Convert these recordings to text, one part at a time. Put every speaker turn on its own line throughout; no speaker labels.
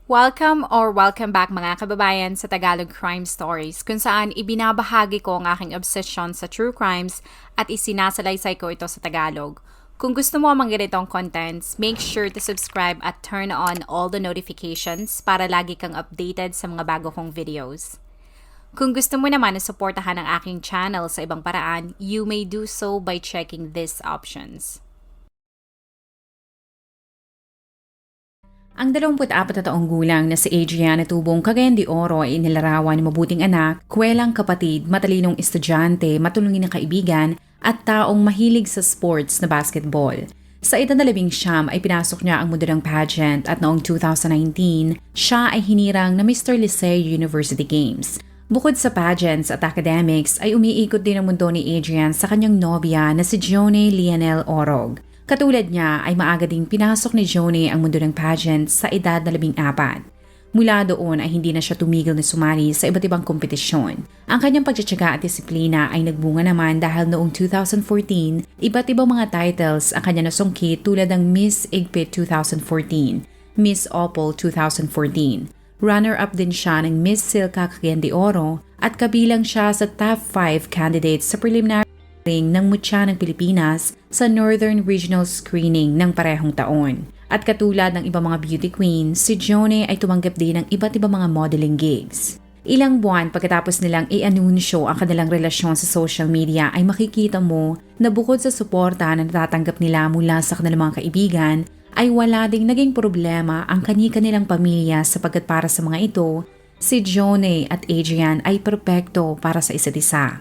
Welcome back mga kababayan sa Tagalog Crime Stories kung saan ibinabahagi ko ang aking obsession sa true crimes at isinasalaysay ko ito sa Tagalog. Kung gusto mo ang mga ganitong contents, make sure to subscribe at turn on all the notifications para lagi kang updated sa mga bago kong videos. Kung gusto mo naman na suportahan ang aking channel sa ibang paraan, you may do so by checking these options. Ang 24 na taong gulang na si Adriana Tubong Cagayan de Oro ay inilarawan ng mabuting anak, kwelang kapatid, matalinong estudyante, matulungin na kaibigan at taong mahilig sa sports na basketball. Sa edad na 19 ay pinasok niya ang mundo ng pageant at noong 2019, siya ay hinirang na Mr. Liceo University Games. Bukod sa pageants at academics ay umiikot din ang mundo ni Adrian sa kanyang nobya na si Jonay Lionel Orog. Katulad niya ay maaga ding pinasok ni Jonay ang mundo ng pageant sa edad na 14. Mula doon ay hindi na siya tumigil na sumali sa iba't ibang kompetisyon. Ang kanyang pagtsatsaga at disiplina ay nagbunga naman dahil noong 2014, iba't ibang mga titles ang kanya nasungkit tulad ng Miss Igpit 2014, Miss Opal 2014. Runner-up din siya ng Miss Silka Cagayan de Oro at kabilang siya sa top 5 candidates sa preliminary ng Mutya ng Pilipinas sa Northern Regional Screening ng parehong taon. At katulad ng ibang mga beauty queens, si Jonay ay tumanggap din ng iba't ibang mga modeling gigs. Ilang buwan pagkatapos nilang i-anunsyo ang kanilang relasyon sa social media ay makikita mo na bukod sa suporta na natatanggap nila mula sa kanilang mga kaibigan, ay wala ding naging problema ang kani-kanilang pamilya sapagkat para sa mga ito, si Jonay at Adrian ay perpekto para sa isa't isa.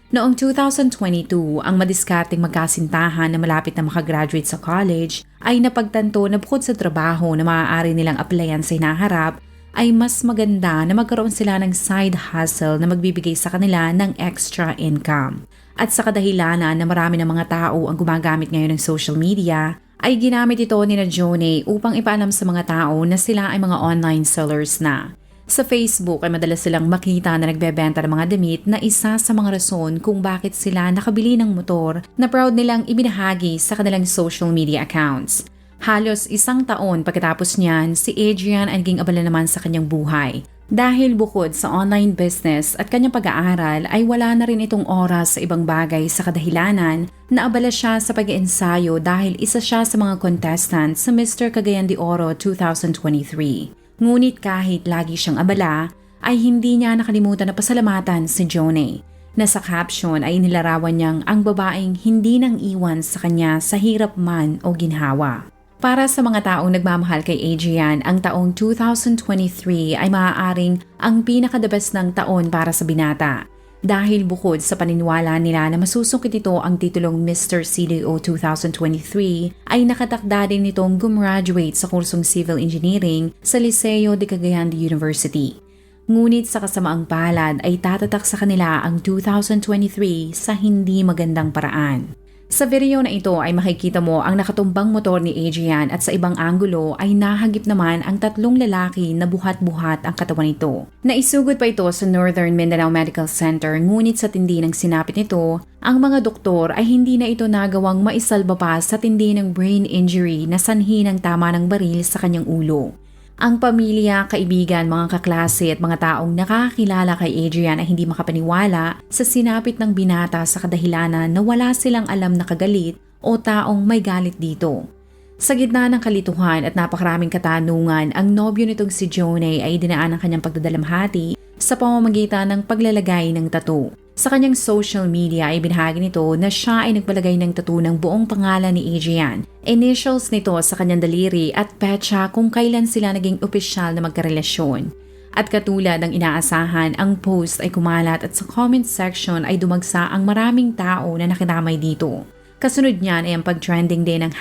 Noong 2022, ang madiskarteng magkasintahan na malapit na makagraduate sa college ay napagtanto na bukod sa trabaho na maaari nilang applyan sa hinaharap, ay mas maganda na magkaroon sila ng side hustle na magbibigay sa kanila ng extra income. At sa kadahilanan na marami ng mga tao ang gumagamit ngayon ng social media, ay ginamit ito ni Jonay upang ipaalam sa mga tao na sila ay mga online sellers na. Sa Facebook ay madalas silang makita na nagbebenta ng mga damit na isa sa mga rason kung bakit sila nakabili ng motor na proud nilang ibinahagi sa kanilang social media accounts. Halos 1 taon pagkatapos niyan, si Adrian ay naging abala naman sa kanyang buhay. Dahil bukod sa online business at kanyang pag-aaral ay wala na rin itong oras sa ibang bagay sa kadahilanan na abala siya sa pag-iensayo dahil isa siya sa mga contestants sa Mr. Cagayan de Oro 2023. Ngunit kahit lagi siyang abala, ay hindi niya nakalimutan na pasalamatan si Jonay, na sa caption ay nilarawan niyang ang babaeng hindi nang iwan sa kanya sa hirap man o ginhawa. Para sa mga taong nagmamahal kay Adrian, ang taong 2023 ay maaaring ang pinaka-the best ng taon para sa binata. Dahil bukod sa paniniwala nila na masusungkit ito ang titulong Mr. CDO 2023, ay nakatakda din nitong gumraduate sa kursong Civil Engineering sa Liceo de Cagayan de University. Ngunit sa kasamaang palad ay tatatak sa kanila ang 2023 sa hindi magandang paraan. Sa video na ito ay makikita mo ang nakatumbang motor ni Adrian at sa ibang anggulo ay nahagip naman ang 3 lalaki na buhat-buhat ang katawan nito. Naisugod pa ito sa Northern Mindanao Medical Center ngunit sa tindi ng sinapit nito, ang mga doktor ay hindi na ito nagawang maisalba pa sa tindi ng brain injury na sanhi ng tama ng baril sa kanyang ulo. Ang pamilya, kaibigan, mga kaklase at mga taong nakakilala kay Adrian ay hindi makapaniwala sa sinapit ng binata sa kadahilanan na wala silang alam na kagalit o taong may galit dito. Sa gitna ng kalituhan at napakaraming katanungan, ang nobyo nitong si Jonay ay dinaan ang kanyang pagdadalamhati sa pamamagitan ng paglalagay ng tattoo. Sa kanyang social media ay binahagi nito na siya ay nagpalagay ng tattoo ng buong pangalan ni Adrian, initials nito sa kanyang daliri at petsa kung kailan sila naging opisyal na magkarelasyon. At katulad ng inaasahan, ang post ay kumalat at sa comment section ay dumagsa ang maraming tao na nakidamay dito. Kasunod niyan ay ang pag-trending din ng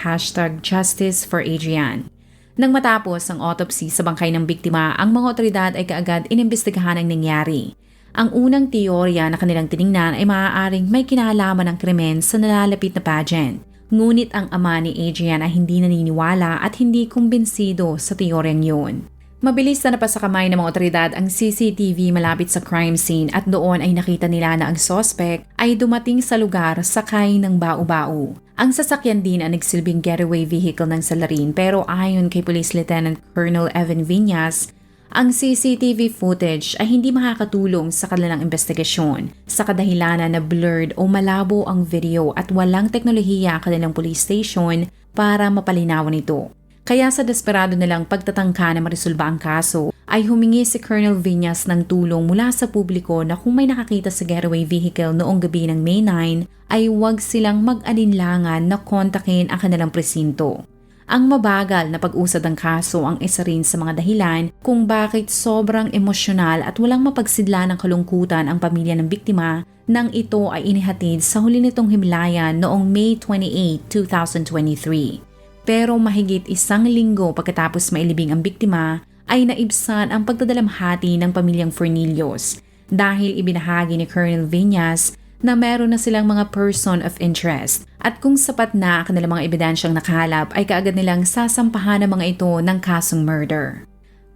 #JusticeForAdrian. Nang matapos ang autopsy sa bangkay ng biktima, ang mga otoridad ay kaagad inimbestigahan ang nangyari. Ang unang teorya na kanilang tiningnan ay maaaring may kinalaman ng krimen sa nalalapit na pageant. Ngunit ang ama ni Adrian ay hindi naniniwala at hindi kumbinsido sa teoryang yun. Mabilis na napasakamay ng mga otoridad ang CCTV malapit sa crime scene at doon ay nakita nila na ang suspect ay dumating sa lugar sakay ng bau-bau. Ang sasakyan din ang nagsilbing getaway vehicle ng salarin pero ayon kay Police Lieutenant Colonel Evan Viñas, ang CCTV footage ay hindi makakatulong sa kanilang investigasyon sa kadahilanan na blurred o malabo ang video at walang teknolohiya ang kanilang police station para mapalinawan ito. Kaya sa desperado nilang pagtatangka na marisolba ang kaso, ay humingi si Colonel Viñas ng tulong mula sa publiko na kung may nakakita sa getaway vehicle noong gabi ng May 9, ay huwag silang mag-alinlangan na kontakin ang kanilang presinto. Ang mabagal na pag-usad ng kaso ang isa rin sa mga dahilan kung bakit sobrang emosyonal at walang mapagsidla ng kalungkutan ang pamilya ng biktima nang ito ay inihatid sa huli nitong himlayan noong May 28, 2023. Pero mahigit isang linggo pagkatapos mailibing ang biktima ay naibsan ang pagdadalamhati ng pamilyang Fernillos dahil ibinahagi ni Colonel Viñas na meron na silang mga person of interest at kung sapat na ang kanilang mga ebidensyang nakalap ay kaagad nilang sasampahan ng mga ito ng kasong murder.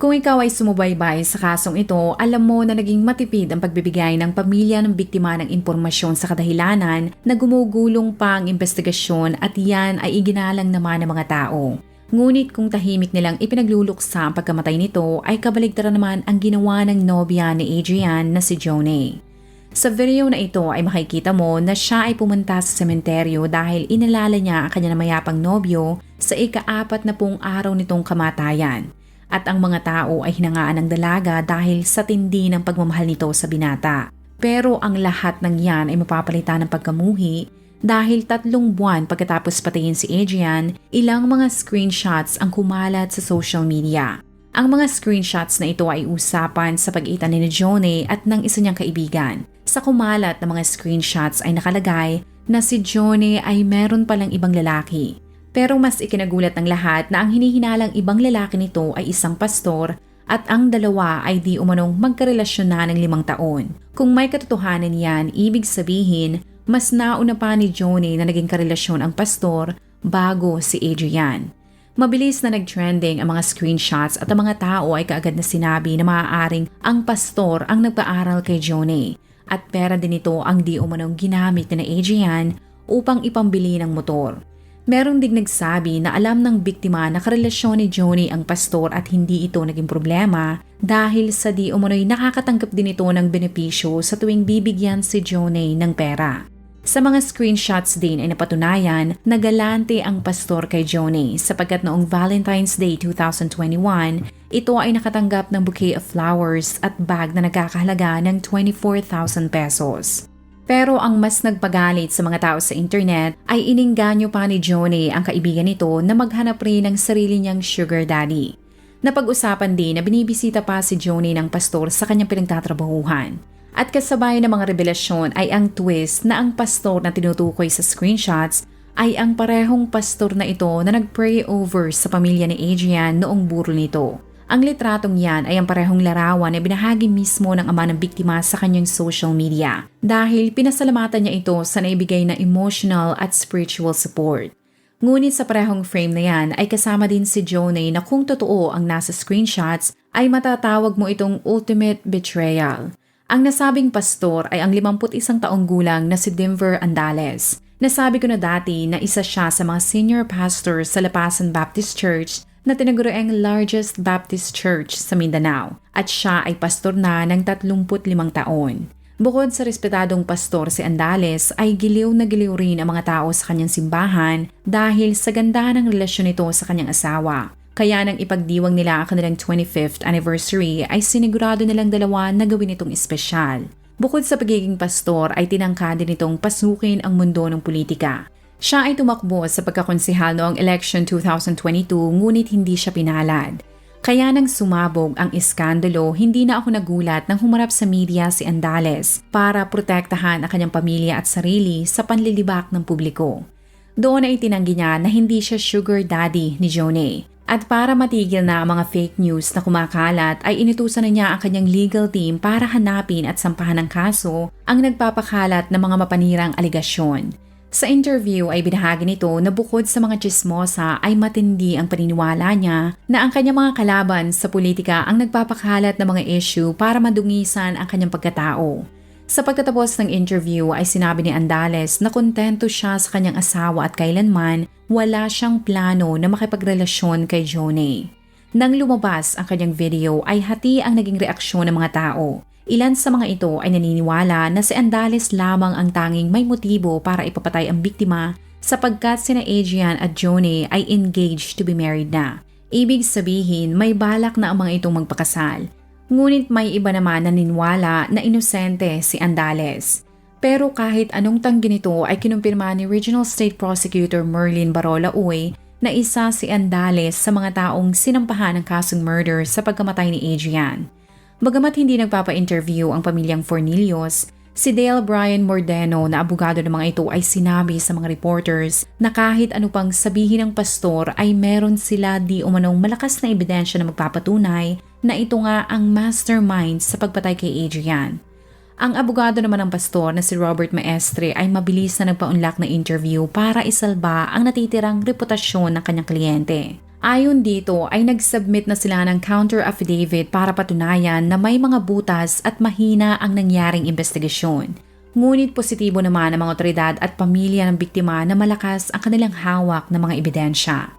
Kung ikaw ay sumubaybay sa kasong ito, alam mo na naging matipid ang pagbibigay ng pamilya ng biktima ng impormasyon sa kadahilanan na gumugulong pa ang investigasyon at yan ay iginalang naman ng mga tao. Ngunit kung tahimik nilang ipinagluluksa ang pagkamatay nito ay kabaligtaran naman ang ginawa ng nobya ni Adrian na si Jonay. Sa video na ito ay makikita mo na siya ay pumunta sa sementeryo dahil inalala niya ang kanyang mayapang nobyo sa ika-40 araw nitong kamatayan. At ang mga tao ay hinangaan ng dalaga dahil sa tindi ng pagmamahal nito sa binata. Pero ang lahat ng yan ay mapapalitan ng pagkamuhi dahil 3 buwan pagkatapos patayin si Adrian, ilang mga screenshots ang kumalat sa social media. Ang mga screenshots na ito ay usapan sa pag-itan ni Jonay at ng isa niyang kaibigan. Sa kumalat na mga screenshots ay nakalagay na si Jonay ay meron palang ibang lalaki. Pero mas ikinagulat ng lahat na ang hinihinalang ibang lalaki nito ay isang pastor at ang dalawa ay di umanong magkarelasyon na ng 5 taon. Kung may katotohanan yan, ibig sabihin, mas nauna pa ni Jonay na naging karelasyon ang pastor bago si Adrian. Mabilis na nag-trending ang mga screenshots at ang mga tao ay kaagad na sinabi na maaaring ang pastor ang nagpaaral kay Jonay at pera din ito ang di umanong ginamit ni Adrian upang ipambili ng motor. Meron ding nagsabi na alam ng biktima na karelasyon ni Jonay ang pastor at hindi ito naging problema dahil sa di umano'y nakakatanggap din ito ng benepisyo sa tuwing bibigyan si Jonay ng pera. Sa mga screenshots din ay napatunayan na galante ang pastor kay Jonay sapagkat noong Valentine's Day 2021, ito ay nakatanggap ng bouquet of flowers at bag na nagkakahalaga ng 24,000 pesos. Pero ang mas nagpagalit sa mga tao sa internet ay iningganyo pa ni Jonay ang kaibigan nito na maghanap rin ng sarili niyang sugar daddy. Napag-usapan din na binibisita pa si Jonay ng pastor sa kanyang pinagtatrabahuhan. At kasabay ng mga revelasyon ay ang twist na ang pastor na tinutukoy sa screenshots ay ang parehong pastor na ito na nag-pray over sa pamilya ni Adrian noong burol nito. Ang litratong yan ay ang parehong larawan na binahagi mismo ng ama ng biktima sa kanyang social media dahil pinasalamatan niya ito sa naibigay na emotional at spiritual support. Ngunit sa parehong frame na yan ay kasama din si Jonay na kung totoo ang nasa screenshots ay matatawag mo itong ultimate betrayal. Ang nasabing pastor ay ang 51 taong gulang na si Denver Andales. Nasabi ko na dati na isa siya sa mga senior pastors sa Lapasan Baptist Church na tinaguriang largest Baptist Church sa Mindanao at siya ay pastor na ng 35 taon. Bukod sa respetadong pastor si Andales ay giliw na giliw rin ang mga tao sa kanyang simbahan dahil sa ganda ng relasyon nito sa kanyang asawa. Kaya nang ipagdiwang nila ang kanilang 25th anniversary ay sinigurado nilang dalawa na gawin itong espesyal. Bukod sa pagiging pastor ay tinangka din itong pasukin ang mundo ng politika. Siya ay tumakbo sa pagkakonsehal noong election 2022 ngunit hindi siya pinalad. Kaya nang sumabog ang iskandalo, hindi na ako nagulat nang humarap sa media si Andales para protektahan ang kanyang pamilya at sarili sa panlilibak ng publiko. Doon ay itinanggi niya na hindi siya sugar daddy ni Jonay. At para matigil na ang mga fake news na kumakalat ay inutusan na niya ang kanyang legal team para hanapin at sampahan ng kaso ang nagpapakalat ng mga mapanirang aligasyon. Sa interview ay binahagi nito na bukod sa mga tsismosa ay matindi ang paniniwala niya na ang kanyang mga kalaban sa politika ang nagpapakalat ng mga issue para madungisan ang kanyang pagkatao. Sa pagtatapos ng interview ay sinabi ni Andales na kontento siya sa kanyang asawa at kailanman wala siyang plano na makipagrelasyon kay Jonay. Nang lumabas ang kanyang video ay hati ang naging reaksyon ng mga tao. Ilan sa mga ito ay naniniwala na si Andales lamang ang tanging may motibo para ipapatay ang biktima sapagkat sina Adrian at Jonay ay engaged to be married na. Ibig sabihin may balak na ang mga itong magpakasal. Ngunit may iba naman naniniwala na inosente si Andales. Pero kahit anong tanggi nito ay kinumpirma ni Regional State Prosecutor Merlin Barola Uy na isa si Andales sa mga taong sinampahan ng kasong murder sa pagkamatay ni Adrian. Bagamat hindi nagpapa-interview ang pamilyang Fornillos, si Dale Brian Mordeno na abogado ng mga ito ay sinabi sa mga reporters na kahit ano pang sabihin ng pastor ay meron sila di umanong malakas na ebidensya na magpapatunay na ito nga ang mastermind sa pagpatay kay Adrian. Ang abogado naman ng pastor na si Robert Maestre ay mabilis na nagpaunlak na interview para isalba ang natitirang reputasyon ng kanyang kliyente. Ayon dito ay nag-submit na sila ng counter affidavit para patunayan na may mga butas at mahina ang nangyaring investigasyon. Ngunit positibo naman ang mga otoridad at pamilya ng biktima na malakas ang kanilang hawak ng mga ebidensya.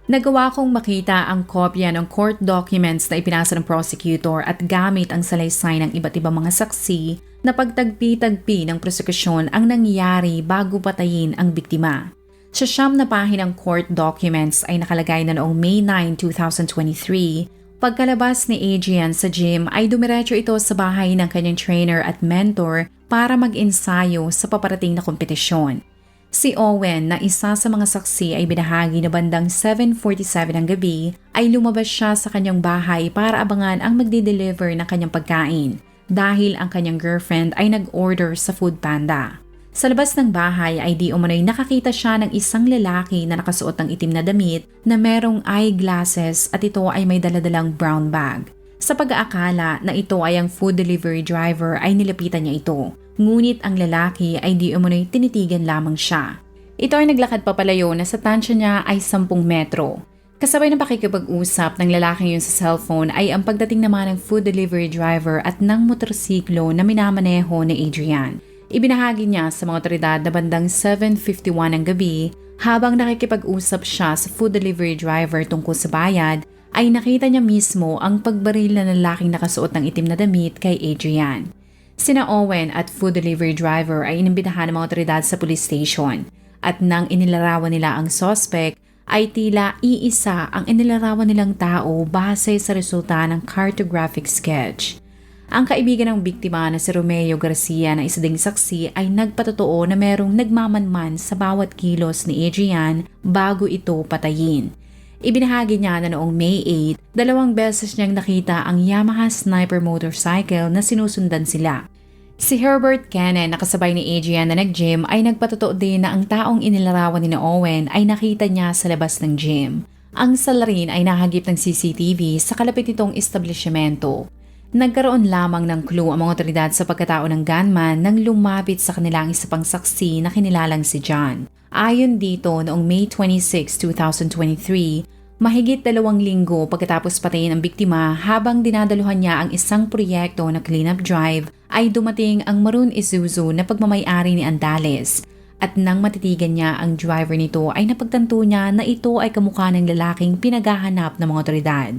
Nagawa kong makita ang kopya ng court documents na ipinasa ng prosecutor at gamit ang salaysay ng iba't ibang mga saksi na pagtagpi-tagpi ng prosekusyon ang nangyari bago patayin ang biktima. Sa 9 na pahinang court documents ay nakalagay na noong May 9, 2023, pagkalabas ni Adrian sa gym ay dumiretso ito sa bahay ng kanyang trainer at mentor para mag-ensayo sa paparating na kompetisyon. Si Owen na isa sa mga saksi ay binahagi na bandang 7:47 ng gabi ay lumabas siya sa kanyang bahay para abangan ang magde-deliver ng kanyang pagkain dahil ang kanyang girlfriend ay nag-order sa Food Panda. Sa labas ng bahay ay di umano'y nakakita siya ng isang lalaki na nakasuot ng itim na damit na merong eyeglasses at ito ay may daladalang brown bag. Sa pag-aakala na ito ay ang food delivery driver ay nilapitan niya ito. Ngunit ang lalaki ay di umano'y tinitigan lamang siya. Ito ay naglakad papalayo na sa tansya niya ay 10 metro. Kasabay ng pakikipag-usap ng lalaking yun sa cellphone ay ang pagdating naman ng food delivery driver at ng motorsiklo na minamaneho ni Adrian. Ibinahagi niya sa mga otoridad na bandang 7:51 ng gabi habang nakikipag-usap siya sa food delivery driver tungkol sa bayad ay nakita niya mismo ang pagbaril na lalaking nakasuot ng itim na damit kay Adrian. Sina Owen at food delivery driver ay inimbitahan ng mga otoridad sa police station at nang inilarawan nila ang suspect ay tila iisa ang inilarawan nilang tao base sa resulta ng cartographic sketch. Ang kaibigan ng biktima na si Romeo Garcia na isa ding saksi ay nagpatotoo na merong nagmamanman sa bawat kilos ni Adrian bago ito patayin. Ibinahagi niya na noong May 8, 2 beses niyang nakita ang Yamaha Sniper motorcycle na sinusundan sila. Si Herbert Cannon na kasabay ni Adrian na nag-gym ay nagpatotoo din na ang taong inilarawan ni Owen ay nakita niya sa labas ng gym. Ang salarin ay nahagip ng CCTV sa kalapit nitong establishmento. Nagkaroon lamang ng clue ang mga otoridad sa pagkatao ng gunman nang lumapit sa kanilang isa pang saksi na kinilalang si John. Ayon dito, noong May 26, 2023, mahigit 2 linggo pagkatapos patayin ang biktima habang dinadaluhan niya ang isang proyekto na cleanup drive ay dumating ang Maroon Isuzu na pagmamayari ni Andales. At nang matitigan niya ang driver nito ay napagtanto niya na ito ay kamukha ng lalaking pinaghahanap ng mga otoridad.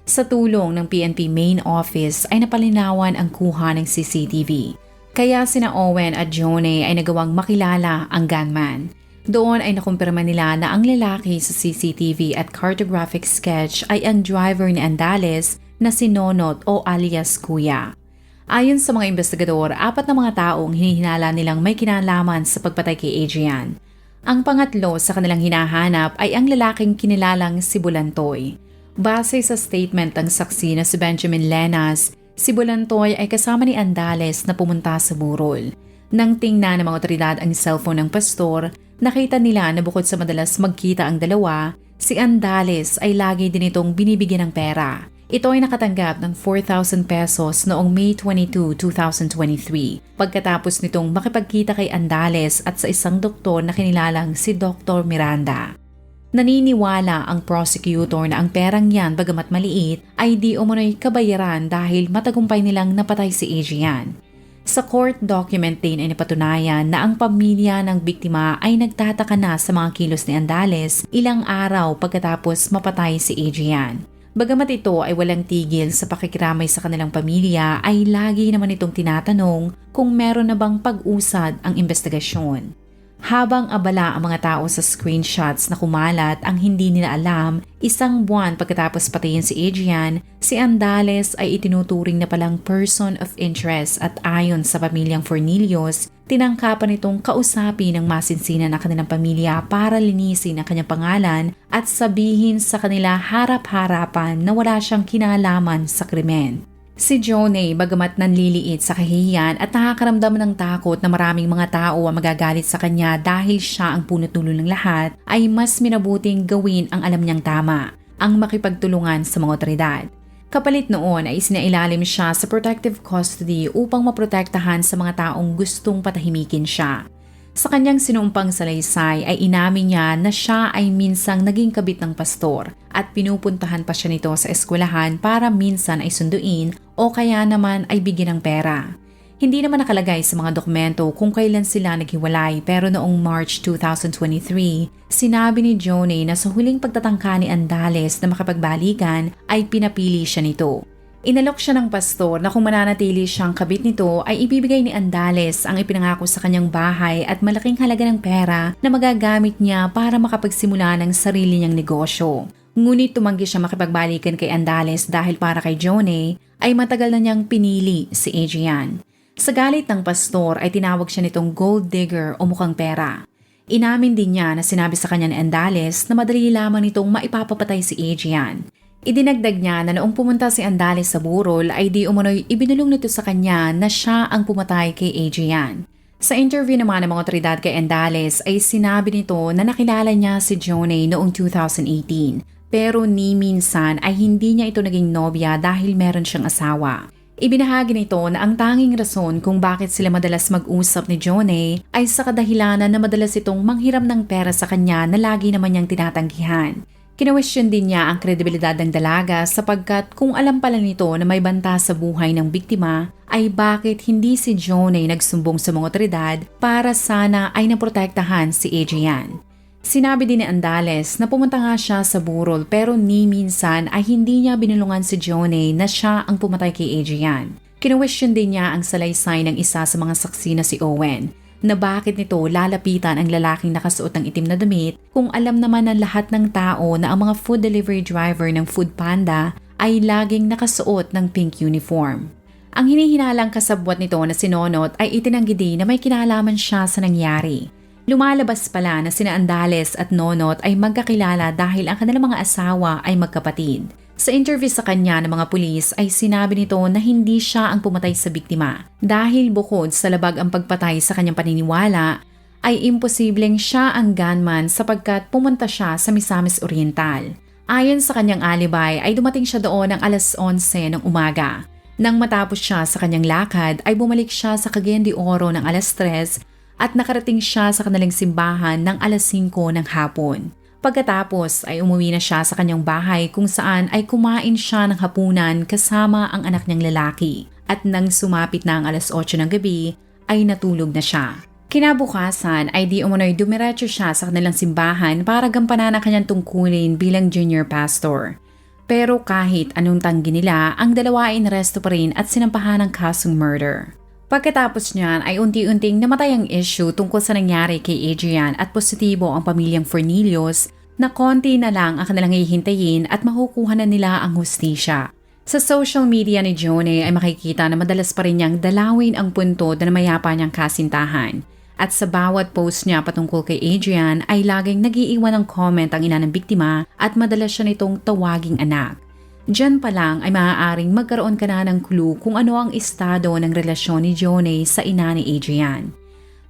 Sa tulong ng PNP main office ay napalinawan ang kuha ng CCTV. Kaya sina Owen at Jonay ay nagawang makilala ang gunman. Doon ay nakumpirma nila na ang lalaki sa CCTV at cartographic sketch ay ang driver ni Andales na si Nonot o alias Kuya. Ayon sa mga investigador, 4 na mga taong hinihinala nilang may kinalaman sa pagpatay kay Adrian. Ang pangatlo sa kanilang hinahanap ay ang lalaking kinilalang si Bulantoy. Base sa statement ng saksi na si Benjamin Lenas, si Bulantoy ay kasama ni Andales na pumunta sa burol. Nang tingnan ng mga otoridad ang cellphone ng pastor, nakita nila na bukod sa madalas magkita ang dalawa, si Andales ay lagi din itong binibigyan ng pera. Ito ay nakatanggap ng 4,000 pesos noong May 22, 2023 pagkatapos nitong makipagkita kay Andales at sa isang doktor na kinilalang si Dr. Miranda. Naniniwala ang prosecutor na ang perang yan bagamat maliit ay di umano'y kabayaran dahil matagumpay nilang napatay si Adrian. Sa court document din ay napatunayan na ang pamilya ng biktima ay nagtataka na sa mga kilos ni Andales ilang araw pagkatapos mapatay si Adrian. Bagamat ito ay walang tigil sa pakikiramay sa kanilang pamilya ay lagi naman itong tinatanong kung meron na bang pag-usad ang investigasyon. Habang abala ang mga tao sa screenshots na kumalat ang hindi nila alam, isang buwan pagkatapos patayin si Adrian, si Andales ay itinuturing na palang person of interest at ayon sa pamilyang Fornillos, tinangkapan itong kausapin ng masinsinan ng kanilang pamilya para linisin ang kanyang pangalan at sabihin sa kanila harap-harapan na wala siyang kinalaman sa krimen. Si Jonay, bagamat nanliliit sa kahihiyan at nakakaramdam ng takot na maraming mga tao ang magagalit sa kanya dahil siya ang punot dulo ng lahat, ay mas minabuting gawin ang alam niyang tama, ang makipagtulungan sa mga otoridad. Kapalit noon ay isinailalim siya sa protective custody upang maprotektahan sa mga taong gustong patahimikin siya. Sa kanyang sinumpang salaysay ay inamin niya na siya ay minsang naging kabit ng pastor at pinupuntahan pa siya nito sa eskwelahan para minsan ay sunduin o kaya naman ay bigyan ng pera. Hindi naman nakalagay sa mga dokumento kung kailan sila naghiwalay pero noong March 2023, sinabi ni Jonay na sa huling pagtatangka ni Andales na makapagbalikan ay pinapili siya nito. Inalok siya ng pastor na kung mananatili siyang kabit nito ay ibibigay ni Andales ang ipinangako sa kanyang bahay at malaking halaga ng pera na magagamit niya para makapagsimula ng sarili niyang negosyo. Ngunit tumanggi siya makipagbalikan kay Andales dahil para kay Jonay ay matagal na niyang pinili si Adrian. Sa galit ng pastor ay tinawag siya nitong gold digger o mukhang pera. Inamin din niya na sinabi sa kanya ni Andales na madali lamang nitong maipapapatay si Adrian. Idinagdag niya na noong pumunta si Andales sa burol ay di umano'y ibinulong nito sa kanya na siya ang pumatay kay Adrian. Sa interview naman ng mga otoridad kay Andales ay sinabi nito na nakilala niya si Jonay noong 2018 pero ni minsan ay hindi niya ito naging nobya dahil meron siyang asawa. Ibinahagi nito na ang tanging rason kung bakit sila madalas mag-usap ni Jonay ay sa kadahilanan na madalas itong manghiram ng pera sa kanya na lagi naman niyang tinatanggihan. Kinwestiyon din niya ang kredibilidad ng dalaga sapagkat kung alam pala nito na may banta sa buhay ng biktima ay bakit hindi si Jonay nagsumbong sa mga otoridad para sana ay naprotektahan si Adrian. Sinabi din ni Andales na pumunta nga siya sa burol pero ni minsan ay hindi niya binulungan si Jonay na siya ang pumatay kay Adrian. Kinwestiyon din niya ang salaysay ng isa sa mga saksi na si Owen na bakit nito lalapitan ang lalaking nakasuot ng itim na damit kung alam naman ng lahat ng tao na ang mga food delivery driver ng Food Panda ay laging nakasuot ng pink uniform. Ang hinihinalang kasabwat nito na si Nonot ay itinanggi din na may kinalaman siya sa nangyari. Lumalabas pala na sina Andales at Nonot ay magkakilala dahil ang kanilang mga asawa ay magkapatid. Sa interview sa kanya ng mga pulis ay sinabi nito na hindi siya ang pumatay sa biktima dahil bukod sa labag ang pagpatay sa kanyang paniniwala ay imposibleng siya ang gunman sapagkat pumunta siya sa Misamis Oriental. Ayon sa kanyang alibay ay dumating siya doon ng alas 11 ng umaga. Nang matapos siya sa kanyang lakad ay bumalik siya sa Cagayan de Oro ng alas 3 at nakarating siya sa kanilang simbahan ng alas 5 ng hapon. Pagkatapos ay umuwi na siya sa kanyang bahay kung saan ay kumain siya ng hapunan kasama ang anak niyang lalaki at nang sumapit na ang alas 8 ng gabi ay natulog na siya. Kinabukasan ay di umano'y dumiretso siya sa kanilang simbahan para gampanan ang kanyang tungkulin bilang junior pastor. Pero kahit anong tanggi nila, ang dalawa ay inaresto pa rin at sinampahan ng kasong murder. Pagkatapos niyan ay unti-unting namatay ang issue tungkol sa nangyari kay Adrian at positibo ang pamilyang Fornillos na konti na lang ang kanilang hihintayin at makukuha na nila ang hustisya. Sa social media ni Jonay ay makikita na madalas pa rin niyang dalawin ang punto na mayapa niyang kasintahan. At sa bawat post niya patungkol kay Adrian ay laging nag-iiwan ng comment ang ina ng biktima at madalas siya nitong tawaging anak. Diyan pa lang ay maaaring magkaroon ka na ng clue kung ano ang estado ng relasyon ni Jonay sa ina ni Adrian.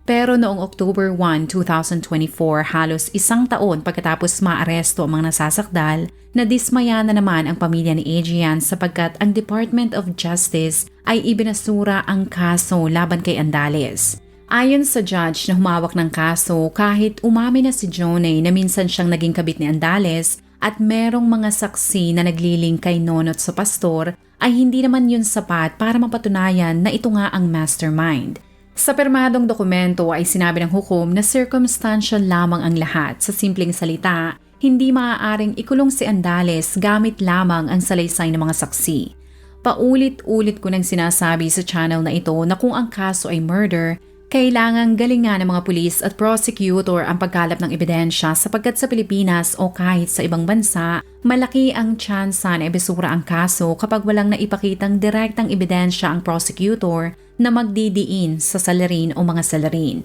Pero noong October 1, 2024, halos isang taon pagkatapos maaresto ang mga nasasakdal, nadismaya na naman ang pamilya ni Adrian sapagkat ang Department of Justice ay ibinasura ang kaso laban kay Andales. Ayon sa judge na humawak ng kaso, kahit umamin na si Jonay na minsan siyang naging kabit ni Andales at merong mga saksi na nagliling kay Nonot sa pastor, ay hindi naman yun sapat para mapatunayan na ito nga ang mastermind. Sa pirmadong dokumento ay sinabi ng hukom na circumstantial lamang ang lahat. Sa simpleng salita, hindi maaaring ikulong si Andales gamit lamang ang salaysay ng mga saksi. Paulit-ulit ko nang sinasabi sa channel na ito na kung ang kaso ay murder, kailangang galingan ng mga pulis at prosecutor ang pagkalap ng ebidensya sapagkat sa Pilipinas o kahit sa ibang bansa, malaki ang tsansa na ibisura ang kaso kapag walang naipakitang direktang ebidensya ang prosecutor na magdidiin sa salarin o mga salarin.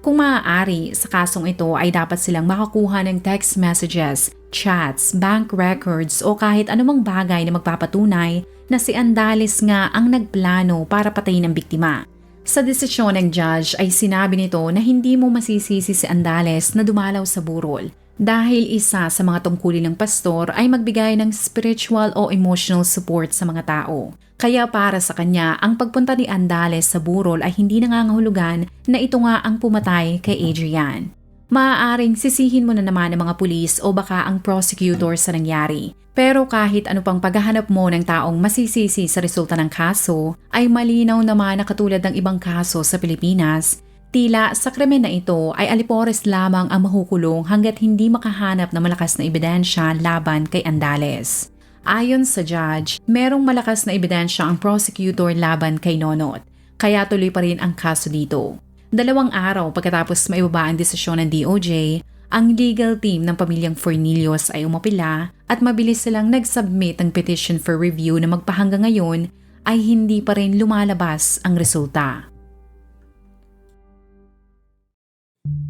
Kung maaari, sa kasong ito ay dapat silang makakuha ng text messages, chats, bank records o kahit anumang bagay na magpapatunay na si Andales nga ang nagplano para patayin ang biktima. Sa desisyon ng judge ay sinabi nito na hindi mo masisisi si Andales na dumalaw sa burol dahil isa sa mga tungkulin ng pastor ay magbigay ng spiritual o emotional support sa mga tao. Kaya para sa kanya, ang pagpunta ni Andales sa burol ay hindi nangangahulugan na ito nga ang pumatay kay Adrian. Maaaring sisihin mo na naman ang mga pulis o baka ang prosecutor sa nangyari. Pero kahit ano pang paghahanap mo ng taong masisisi sa resulta ng kaso, ay malinaw naman na katulad ng ibang kaso sa Pilipinas, tila sa krimen na ito ay alipores lamang ang mahukulong hanggat hindi makahanap ng malakas na ebidensya laban kay Andales. Ayon sa judge, merong malakas na ebidensya ang prosecutor laban kay Nonot, kaya tuloy pa rin ang kaso dito. 2 araw pagkatapos maibaba ang desisyon ng DOJ, ang legal team ng pamilyang Fornillos ay umapila at mabilis silang nag-submit ng petition for review na magpahanggang ngayon ay hindi pa rin lumalabas ang resulta.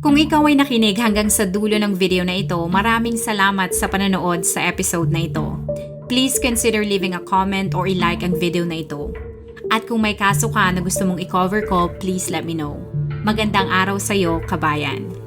Kung ikaw ay nakinig hanggang sa dulo ng video na ito, maraming salamat sa panonood sa episode na ito. Please consider leaving a comment or i-like ang video na ito. At kung may kaso ka na gusto mong i-cover ko, please let me know. Magandang araw sa iyo, kabayan.